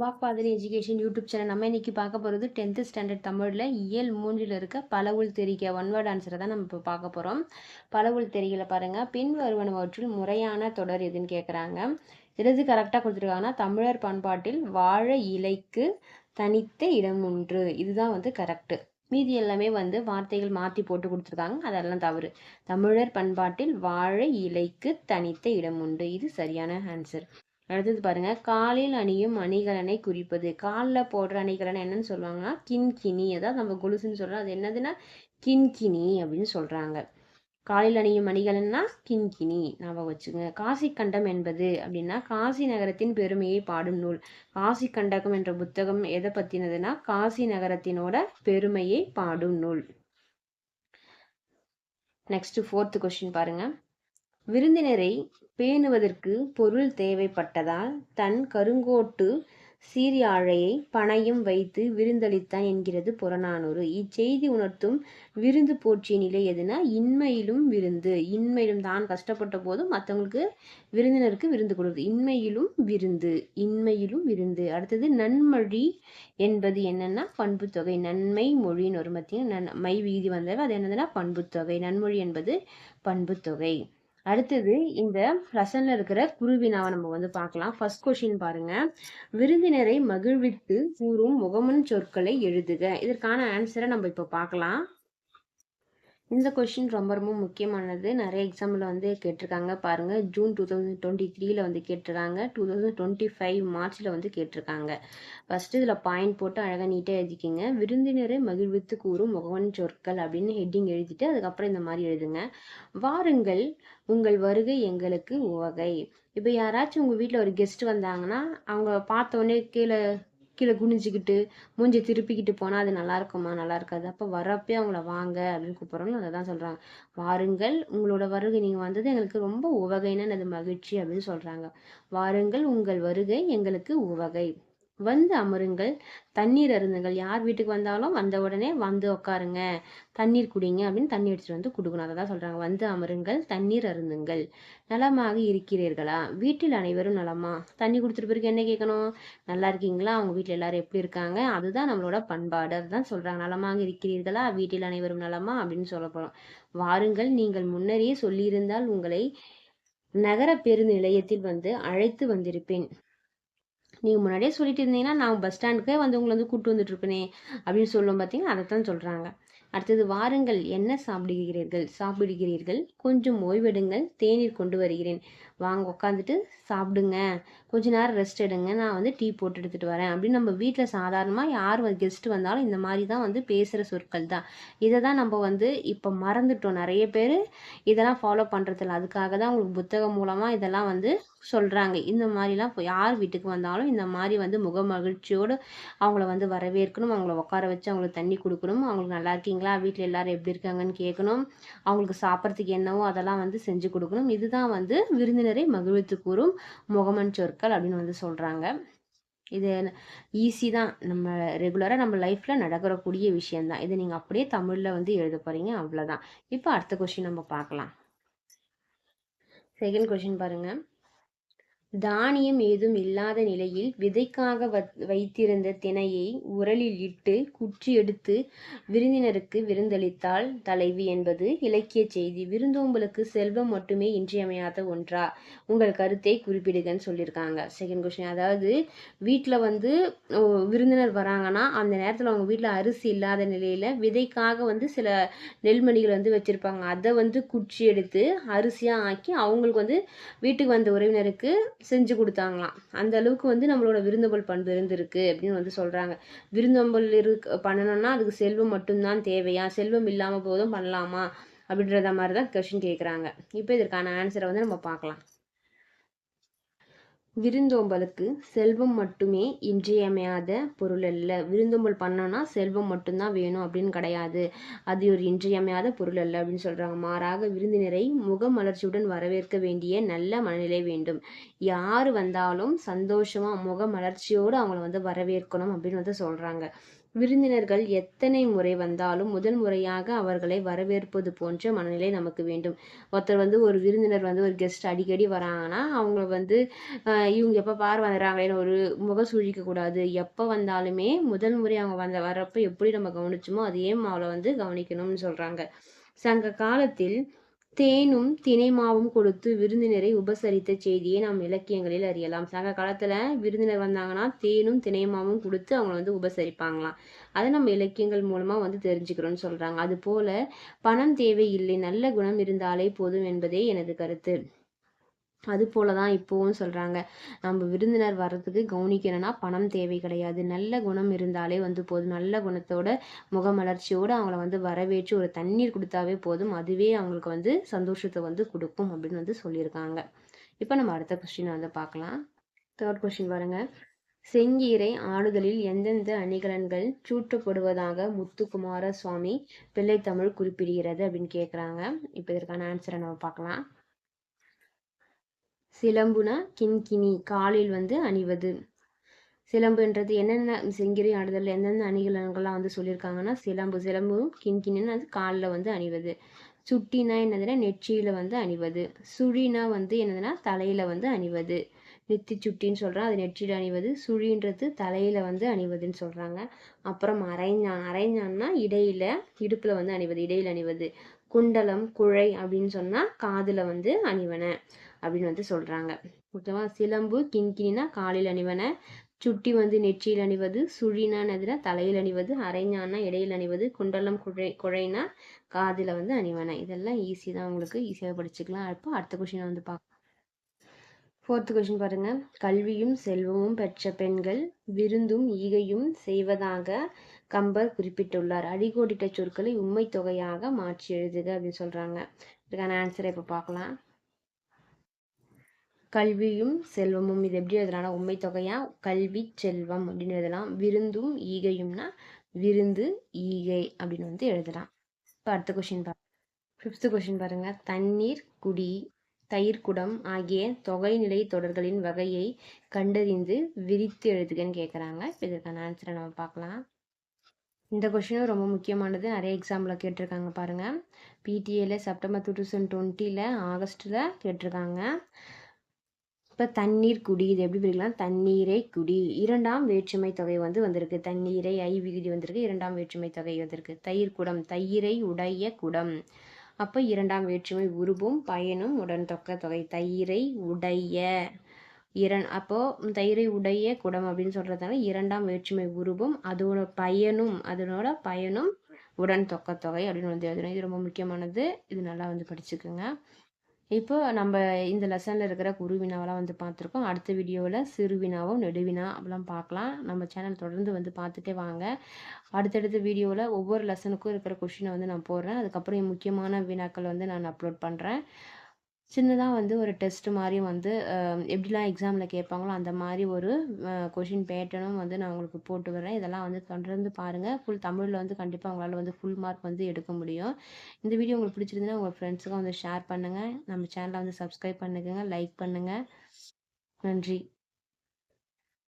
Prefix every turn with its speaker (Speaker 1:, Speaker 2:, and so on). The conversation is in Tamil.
Speaker 1: வாக்பாதரி எஜுகேஷன் யூடியூப் சேனல் நம்ம இன்னைக்கு பார்க்க போகிறது 10th ஸ்டாண்டர்ட் தமிழில் இயல் 3ல் இருக்க பலவுள் தெரிக ஒன் வேர்ட் ஆன்சரை தான் நம்ம இப்போ பார்க்க போகிறோம். பலவுள் தெரிகளை பாருங்கள். பின் வருவனவற்றில் முறையான தொடர் எதுன்னு கேட்குறாங்க. எது கரெக்டாக கொடுத்துருக்காங்கன்னா தமிழர் பண்பாட்டில் வாழை இலைக்கு தனித்த இடம் ஒன்று, இதுதான் வந்து கரெக்டு. மீதி எல்லாமே வந்து வார்த்தைகள் மாற்றி போட்டு கொடுத்துருக்காங்க, அதெல்லாம் தவறு. தமிழர் பண்பாட்டில் வாழை இலைக்கு தனித்த இடம் உண்டு, இது சரியான ஆன்சர். அடுத்தது பாருங்க, காலில் அணியும் அணிகலனை குறிப்பது. காலில் போடுற அணிகலனை என்னன்னு சொல்லுவாங்கன்னா கிண்கிணி. அதாவது நம்ம கொலுசுன்னு சொல்றோம், அது என்னதுன்னா கிண்கிணி அப்படின்னு சொல்றாங்க. காலில் அணியும் அணிகலன்னா கிண்கிணி, ஞாபகம் வச்சுங்க. காசி கண்டம் என்பது அப்படின்னா காசி நகரத்தின் பெருமையை பாடும் நூல். காசி கண்டகம் என்ற புத்தகம் எதை பத்தினதுன்னா காசி நகரத்தினோட பெருமையை பாடும் நூல். நெக்ஸ்ட் 4th கொஸ்டின் பாருங்க. விருந்தினரை பேணுவதற்கு பொருள் தேவைப்பட்டதால் தன் கருங்கோட்டு சீர்யாழையை பணயம் வைத்து விருந்தளித்தான் என்கிறது புறநானூறு. இச்செய்தி உணர்த்தும் விருந்து போற்றிய நிலை எதுனா இன்மையிலும் விருந்து. இன்மையிலும் தான் கஷ்டப்பட்ட போதும் மற்றவங்களுக்கு விருந்தினருக்கு விருந்து கொடுக்குது. இன்மையிலும் விருந்து, இன்மையிலும் விருந்து. அடுத்தது நன்மொழி என்பது என்னன்னா பண்புத்தொகை. நன்மை மொழின்னு ஒரு மத்தியும் மை விகுதி வந்தவை, அது என்னதுன்னா பண்புத்தொகை. நன்மொழி என்பது பண்புத்தொகை. அடுத்தது இந்த லெசன்ல இருக்கிற குருவினாவை நம்ம வந்து பார்க்கலாம். ஃபர்ஸ்ட் கொஸ்டின் பாருங்க. விருந்தினரை மகிழ்வித்து கூறும் முகமன் சொற்களை எழுதுக. இதற்கான ஆன்சரை நம்ம இப்போ பார்க்கலாம். இந்த கொஸ்டின் ரொம்ப ரொம்ப முக்கியமானது. நிறைய எக்ஸாம்பிள் வந்து கேட்டிருக்காங்க பாருங்க. ஜூன் 2023 வந்து கேட்டிருக்காங்க, 2025 மார்ச்ல வந்து கேட்டிருக்காங்க. ஃபர்ஸ்ட் இதில் பாயிண்ட் போட்டு அழகாக நீட்டாக எழுதிக்கிங்க. விருந்தினரை மகிழ்வித்து கூறும் முகவன் சொற்கள் அப்படின்னு ஹெட்டிங் எழுதிட்டு அதுக்கப்புறம் இந்த மாதிரி எழுதுங்க. வாருங்கள், உங்கள் வருகை எங்களுக்கு உவகை. இப்போ யாராச்சும் உங்கள் வீட்டில் ஒரு கெஸ்ட் வந்தாங்கன்னா அவங்க பார்த்தோன்னே கீழே கீழே குனிஞ்சிக்கிட்டு மூஞ்சி திருப்பிக்கிட்டு போனால் அது நல்லா இருக்குமா? நல்லா இருக்காது. அப்போ வரப்பே அவங்கள வாங்க அப்படின்னு கூப்பிட்றோம்னு அதை தான் சொல்கிறாங்க. வாருங்கள், உங்களோட வருகை, நீங்கள் வந்தது எங்களுக்கு ரொம்ப உவகைன்னு அது மகிழ்ச்சி அப்படின்னு சொல்கிறாங்க. வாருங்கள், உங்கள் வருகை எங்களுக்கு உவகை. வந்து அமருங்கள், தண்ணீர் அருந்துங்கள். யார் வீட்டுக்கு வந்தாலும் வந்த உடனே வந்து உட்காருங்க, தண்ணீர் குடிங்க அப்படின்னு தண்ணி எடுத்துட்டு வந்து கொடுக்கணும். அதை தான் சொல்றாங்க. வந்து அமருங்கள், தண்ணீர் அருந்துங்கள். நலமாக இருக்கிறீர்களா? வீட்டில் அனைவரும் நலமா? தண்ணி கொடுத்துட்டு பிறகு என்ன கேட்கணும்? நல்லா இருக்கீங்களா? அவங்க வீட்டில் எல்லாரும் எப்படி இருக்காங்க? அதுதான் நம்மளோட பண்பாடு. அதுதான் சொல்றாங்க. நலமாக இருக்கிறீர்களா? வீட்டில் அனைவரும் நலமா அப்படின்னு சொல்ல போறோம். வாருங்கள், நீங்கள் முன்னரே சொல்லியிருந்தால் உங்களை நகர பேருந்து நிலையத்தில் வந்து அழைத்து வந்திருப்பேன். நீங்கள் முன்னாடியே சொல்லிட்டு இருந்தீங்கன்னா நான் பஸ் ஸ்டாண்டுக்கே வந்து உங்களை வந்து கூப்பிட்டு வந்துட்டு இருப்பேனே அப்படின்னு சொல்லுவோம். பார்த்தீங்கன்னா அதைத்தான் சொல்கிறாங்க. அடுத்தது, வாருங்கள், என்ன சாப்பிடுகிறீர்கள், கொஞ்சம் ஓய்வெடுங்கள், தேநீர் கொண்டு வருகிறேன். வாங்க உட்காந்துட்டு சாப்பிடுங்க, கொஞ்ச நேரம் ரெஸ்ட் எடுங்க, நான் வந்து டீ போட்டு எடுத்துகிட்டு வரேன் அப்படின்னு நம்ம வீட்டில் சாதாரணமாக யார் கெஸ்ட் வந்தாலும் இந்த மாதிரி தான் வந்து பேசுகிற சொற்கள் தான். இதை தான் நம்ம வந்து இப்போ மறந்துட்டோம். நிறைய பேர் இதெல்லாம் ஃபாலோ பண்ணுறதில்ல. அதுக்காக தான் உங்களுக்கு புத்தகம் மூலமாக இதெல்லாம் வந்து சொல்கிறாங்க. இந்த மாதிரிலாம் யார் வீட்டுக்கு வந்தாலும் இந்த மாதிரி வந்து முக மகிழ்ச்சியோடு அவங்கள வந்து வரவேற்கணும், அவங்கள உட்கார வச்சு அவங்களுக்கு தண்ணி கொடுக்கணும், அவங்களுக்கு நல்லா இருக்கீங்களா, வீட்டில் எல்லாரும் எப்படி இருக்காங்கன்னு கேட்கணும், அவங்களுக்கு சாப்பிட்றதுக்கு என்னவோ அதெல்லாம் வந்து செஞ்சு கொடுக்கணும். இதுதான் வந்து விருந்தினரை மகிழ்வித்து கூறும் முகமன் சொற்கள் அப்படின்னு வந்து சொல்கிறாங்க. இது ஈஸி தான், நம்ம ரெகுலராக நம்ம லைஃப்பில் நடக்கக்கூடிய விஷயந்தான். இதை நீங்கள் அப்படியே தமிழில் வந்து எழுத போகிறீங்க, அவ்வளோதான். இப்போ அடுத்த கொஸ்டின் நம்ம பார்க்கலாம். செகண்ட் கொஸ்டின் பாருங்கள். தானியம் ஏதும் இல்லாத நிலையில் விதைக்காக வைத்திருந்த தினையை உரலில் இட்டு குற்றி எடுத்து விருந்தினருக்கு விருந்தளித்தாள் தலைவி என்பது இலக்கிய செய்தி. விருந்தோம்பலுக்கு செல்வம் மட்டுமே இன்றியமையாத ஒன்றா? உங்கள் கருத்தை குறிப்பிடுங்கன்னு சொல்லியிருக்காங்க. செகண்ட் கொஸ்டின், அதாவது வீட்டில் வந்து விருந்தினர் வராங்கன்னா அந்த நேரத்தில் அவங்க வீட்டில் அரிசி இல்லாத நிலையில் விதைக்காக வந்து சில நெல்மணிகள் வந்து வச்சுருப்பாங்க. அதை வந்து குற்றி எடுத்து அரிசியாக ஆக்கி அவங்களுக்கு வந்து வீட்டுக்கு வந்த உறவினருக்கு செஞ்சு கொடுத்தாங்களாம். அந்த அளவுக்கு வந்து நம்மளோட விருந்தோம்பல் பண்பு இருந்திருக்கு அப்படின்னு வந்து சொல்கிறாங்க. விருந்தோம்பல் பண்ணணும்னா அதுக்கு செல்வம் மட்டும்தான் தேவையா, செல்வம் இல்லாமல் போதும் பண்ணலாமா அப்படின்றத மாதிரி தான் கொஸ்டின் கேட்குறாங்க. இப்போ இதற்கான ஆன்சரை வந்து நம்ம பார்க்கலாம். விருந்தோம்பலுக்கு செல்வம் மட்டுமே இன்றியமையாத பொருள் அல்ல. விருந்தோம்பல் பண்ணோன்னா செல்வம் மட்டும்தான் வேணும் அப்படின்னு கிடையாது, அது ஒரு இன்றியமையாத பொருள் அல்ல அப்படின்னு சொல்கிறாங்க. மாறாக விருந்தினரை முகமலர்ச்சியுடன் வரவேற்க வேண்டிய நல்ல மனநிலை வேண்டும். யார் வந்தாலும் சந்தோஷமாக முகமலர்ச்சியோடு அவங்கள வந்து வரவேற்கணும் அப்படின்னு வந்து சொல்கிறாங்க. விருந்தினர்கள் எத்தனை முறை வந்தாலும் முதல் முறையாக அவர்களை வரவேற்பது போன்ற மனநிலை நமக்கு வேண்டும். ஒருத்தர் வந்து ஒரு விருந்தினர் வந்து ஒரு கெஸ்ட் அடிக்கடி வராங்கன்னா அவங்கள வந்து இவங்க எப்போ பார் வந்துடுறாங்களேன்னு ஒரு முகசுழிக்க கூடாது. எப்போ வந்தாலுமே முதல் முறை அவங்க வர்றப்ப எப்படி நம்ம கவனிச்சோமோ அதே அவளை வந்து கவனிக்கணும்னு சொல்றாங்க. சங்க காலத்தில் தேனும் தினைமாவும் கொடுத்து விருந்தினரை உபசரித்த செய்தியை நாம் இலக்கியங்களில் அறியலாம். சங்க காலத்துல விருந்தினர் வந்தாங்கன்னா தேனும் தினைமாவும் கொடுத்து அவங்கள வந்து உபசரிப்பாங்களாம். அதை நம்ம இலக்கியங்கள் மூலமா வந்து தெரிஞ்சுக்கிறோம்னு சொல்றாங்க. அது போல பணம் தேவையில்லை, நல்ல குணம் இருந்தாலே போதும் என்பதே எனது கருத்து. அது போல தான் இப்போவும் சொல்கிறாங்க. நம்ம விருந்தினர் வர்றதுக்கு கவனிக்கணும்னா பணம் தேவை கிடையாது. நல்ல குணம் இருந்தாலே வந்து போதும். நல்ல குணத்தோட முகமலர்ச்சியோடு அவங்கள வந்து வரவேற்று ஒரு தண்ணீர் கொடுத்தாவே போதும். அதுவே அவங்களுக்கு வந்து சந்தோஷத்தை வந்து கொடுக்கும் அப்படின்னு வந்து சொல்லியிருக்காங்க. இப்போ நம்ம அடுத்த கொஸ்டினை வந்து பார்க்கலாம். 3rd கொஸ்டின் பாருங்க. செங்கீரை ஆடுதலில் எந்தெந்த அணிகலன்கள் சூட்டப்படுவதாக முத்துக்குமார சுவாமி பிள்ளைத்தமிழ் குறிப்பிடுகிறது அப்படின்னு கேட்குறாங்க. இப்போ இதற்கான ஆன்சரை நம்ம பார்க்கலாம். சிலம்புனா கிண்கிணி, காலில் வந்து அணிவது. சிலம்புன்றது என்னென்ன செங்கிரி ஆடுதல் எந்தெந்த அணிகலன்கள்லாம் வந்து சொல்லியிருக்காங்கன்னா சிலம்பும் கிண்கிணின்னு அது காலில் வந்து அணிவது. சுட்டினா என்னதுன்னா நெற்றியில வந்து அணிவது. சுழினா வந்து என்னதுன்னா தலையில வந்து அணிவது. நெத்தி சுட்டின்னு சொல்கிறோம், அது நெற்றியில் அணிவது. சுழின்றது தலையில வந்து அணிவதுன்னு சொல்கிறாங்க. அப்புறம் அரைஞான்னா இடுப்பில் வந்து அணிவது, இடையில் அணிவது. குண்டலம் குழை அப்படின்னு சொன்னால் காதில் வந்து அணிவன அப்படின்னு வந்து சொல்கிறாங்க. ஓகேவா. சிலம்பு கிண்கிணினா காலில் அணிவன, சுட்டி வந்து நெற்றியில் அணிவது, சுழினா எதுனா தலையில் அணிவது, அரைஞானா இடையில் அணிவது, குண்டலம் குழைனா காதில் வந்து அணிவன. இதெல்லாம் ஈஸி தான், உங்களுக்கு ஈஸியாக படிச்சுக்கலாம். இப்போ அடுத்த கொஷினை வந்து பார்க்கலாம். 4th கொஷின் பாருங்க. கல்வியும் செல்வமும் பெற்ற பெண்கள் விருந்தும் ஈகையும் செய்வதாக கம்பர் குறிப்பிட்டுள்ளார். அடிக்கோடிட்ட சொற்களை உண்மை தொகையாக மாற்றி எழுதுக அப்படின்னு சொல்றாங்க. இதுக்கான ஆன்சரை இப்போ பார்க்கலாம். கல்வியும் செல்வமும் இது எப்படி எழுதலாம்? உண்மை தொகையா கல்வி செல்வம் அப்படின்னு எழுதலாம். விருந்தும் ஈகையும்னா விருந்து ஈகை அப்படின்னு வந்து எழுதலாம். இப்போ அடுத்த கொஸ்டின் 5th கொஸ்டின் பாருங்க. தண்ணீர் குடி தயிர்குடம் ஆகிய தொகைநிலை தொடர்களின் வகையை கண்டறிந்து விரித்து எழுதுகன்னு கேட்குறாங்க. இப்போ இதற்கான ஆன்சரை நம்ம பார்க்கலாம். இந்த கொஷினும் ரொம்ப முக்கியமானது, நிறைய எக்ஸாம்பிள் கேட்டிருக்காங்க பாருங்கள். பிடிஏல செப்டம்பர் 2020 ஆகஸ்ட்டில் கேட்டிருக்காங்க. இப்போ தண்ணீர் குடி இது எப்படி பிரிக்கலாம்? தண்ணீரை குடி. 2ஆம் வேற்றுமை தொகை வந்து வந்திருக்கு. தண்ணீரை ஐ விகுதி வந்திருக்கு. 2ஆம் வேற்றுமை தொகை வந்திருக்கு. தயிர் குடம் தயிரை உடைய குடம். அப்போ 2ஆம் வேற்றுமை உருபும் பயனும் உடன் தொக்க தொகை. தயிரை உடைய அப்போ தயிரை உடைய குடம் அப்படின்னு சொல்றதுனால 2ஆம் வேற்றுமை உருபும் அதனோட பயனும் உடன் தொக்க தொகை அப்படின்னு வந்து எழுதணும். இது ரொம்ப முக்கியமானது, இது நல்லா வந்து படிச்சுக்கோங்க. இப்போ நம்ம இந்த லெசனில் இருக்கிற குருவினாவெல்லாம் வந்து பார்த்துருக்கோம். அடுத்த வீடியோவில் சிறுவினாவும் நெடுவினா அப்படிலாம் பார்க்கலாம். நம்ம சேனல் தொடர்ந்து வந்து பார்த்துட்டே வாங்க. அடுத்தடுத்த வீடியோவில் ஒவ்வொரு லெசனுக்கும் இருக்கிற கொஷினை வந்து நான் போடுறேன். அதுக்கப்புறம் முக்கியமான வினாக்கள் வந்து நான் அப்லோட் பண்ணுறேன். சின்னதாக வந்து ஒரு டெஸ்ட் மாதிரியும் வந்து எப்படிலாம் எக்ஸாமில் கேட்பாங்களோ அந்த மாதிரி ஒரு கொஷின் பேட்டர்னும் வந்து நான் உங்களுக்கு போட்டு வரேன். இதெல்லாம் வந்து தொடர்ந்து பாருங்கள். ஃபுல் தமிழில் வந்து கண்டிப்பாக உங்களால் வந்து ஃபுல் மார்க் வந்து எடுக்க முடியும். இந்த வீடியோ உங்களுக்கு பிடிச்சிருந்துன்னா உங்கள் ஃப்ரெண்ட்ஸுக்கும் வந்து ஷேர் பண்ணுங்கள். நம்ம சேனலை வந்து சப்ஸ்கிரைப் பண்ணுங்கள், லைக் பண்ணுங்கள். நன்றி.